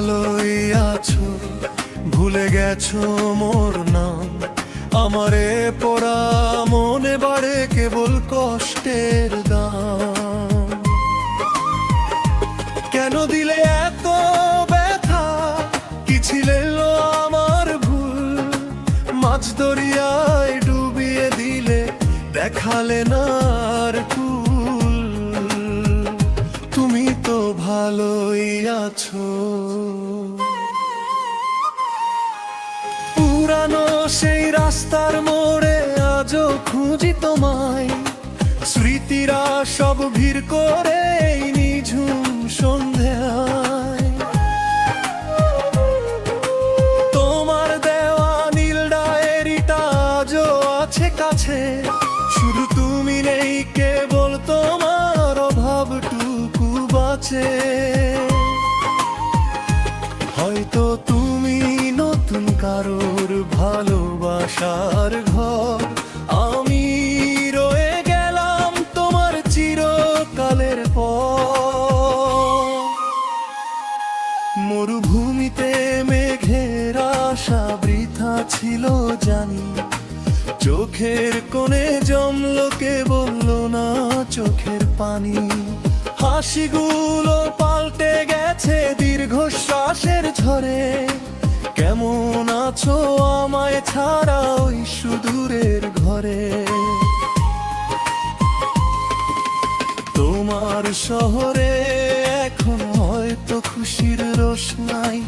ভালোই আছো, ভুলে গেছো মোর নাম। আমারে পড়া মনে বাড়ে কেবল কষ্টের দাম। কেন দিলে এত ব্যথা, কি ছিল আমার ভুল? মাছ দরিয়ায় ডুবিয়ে দিলে দেখালে না আর কুল। তুমি তো ভালোই আছো। পুরানো সেই রাস্তার মোড়ে আজও খুঁজি তোমায়। স্মৃতিরা সব ভিড় করে এই নিঝুম সন্ধ্যায়। তোমার দেওয়া নীল ডায়েরিটা আজও আছে কাছে। শুধু তুমি নেই, কেবল তোমার অভাবটুকু বাঁচে। হয়তো তুমি নতুন কারোর ভালোবাসার ঘর, আমি রয়ে গেলাম তোমার চিরকালের পর। মরুভূমিতে মেঘের আশা বৃথা ছিল জানি। চোখের কোণে জমলো কে বললো না চোখের পানি। হাসিগুলো পাল্টে গেছে দীর্ঘশ্বাসের ঝড়ে। কেমন আছো আমায় ছাড়া ওই সুদূরের ঘরে? তোমার শহরে এখন হয়তো খুশির রোশনাই।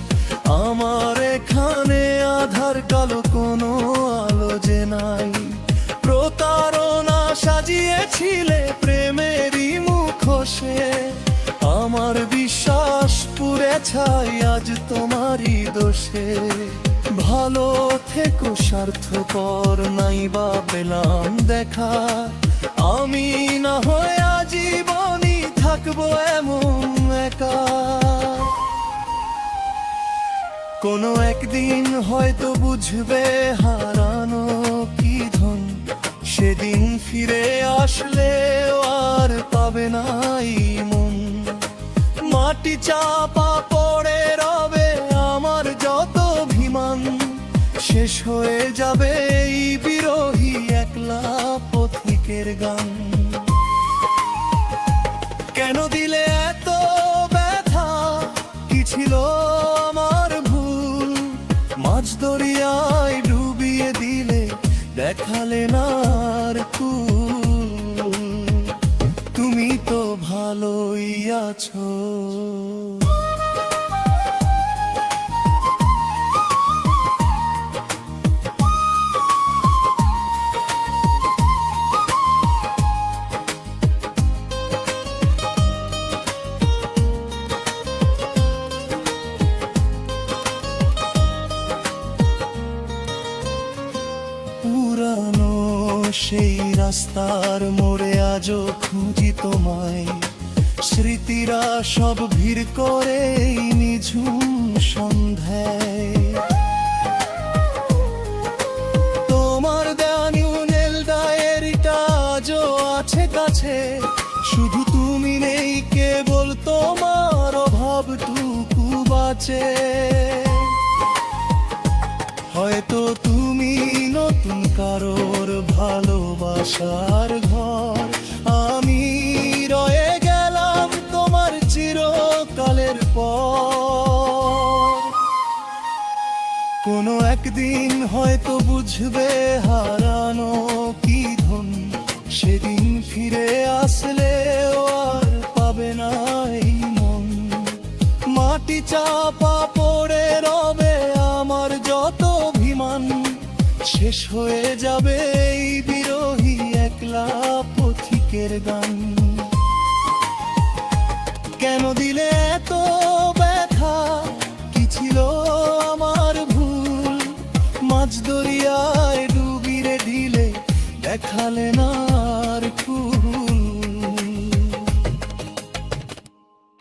আমার এখানে আধার কালো কোনো আলো যে নাই। প্রতারণা সাজিয়েছিলে প্রেমেরই মুখোশে। আমার বিশ্বাস পুড়ে ছাই আজ তোমারই দোষে। ভালো থেকো স্বার্থপর, নাই বা পেলাম দেখা। আমি না হয় আজীবনই থাকবো এমন একা। কোনো একদিন হয়তো বুঝবে হারানো কি ধন। সেদিন ফিরে আসলে আর পাবে না এই মন। মাটি চাপা পড়ে রবে আমার যত অভিমান। শেষ হয়ে যাবে এই বিরহী একলা পথিকের গান। কেন দিলে এত ব্যথা, কি ছিল আমার ভুল? মাছ দরিয়ায় ডুবিয়ে দিলে দেখালে না আর কুল। তুমি তো ভালোই আছো। পুরানো সেই রাস্তার মোড়ে আজও খুঁজি তোমায়। স্মৃতিরা সব ভিড় করে এই নিঝুম সন্ধ্যায়। তোমার দেওয়া নীল ডায়েরিটা আজও আছে কাছে। শুধু তুমি নেই, কেবল তোমার অভাবটুকু বাঁচে। হয়তো তুমি নতুন কারোর ভালোবাসার ঘর, আমি রয়ে গেলাম তোমার চিরকালের পর। কোনো একদিন হয়তো বুঝবে হারানো কি ধন। সেদিন ফিরে আসলেও আর পাবে না এই মন। মাটি চাপা পড়ে রবে আমার যত অভিমান। শেষ হয়ে যাবে এই বিরহী একলা পথিকের গান। কেন দিলে এত ব্যথা, কি ছিল আমার ভুল? মাছ দরিয়ায় ডুবিয়ে দিলে দেখালে না আর কুল।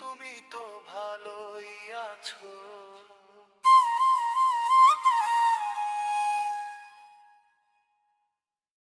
তুমি তো ভালোই আছো।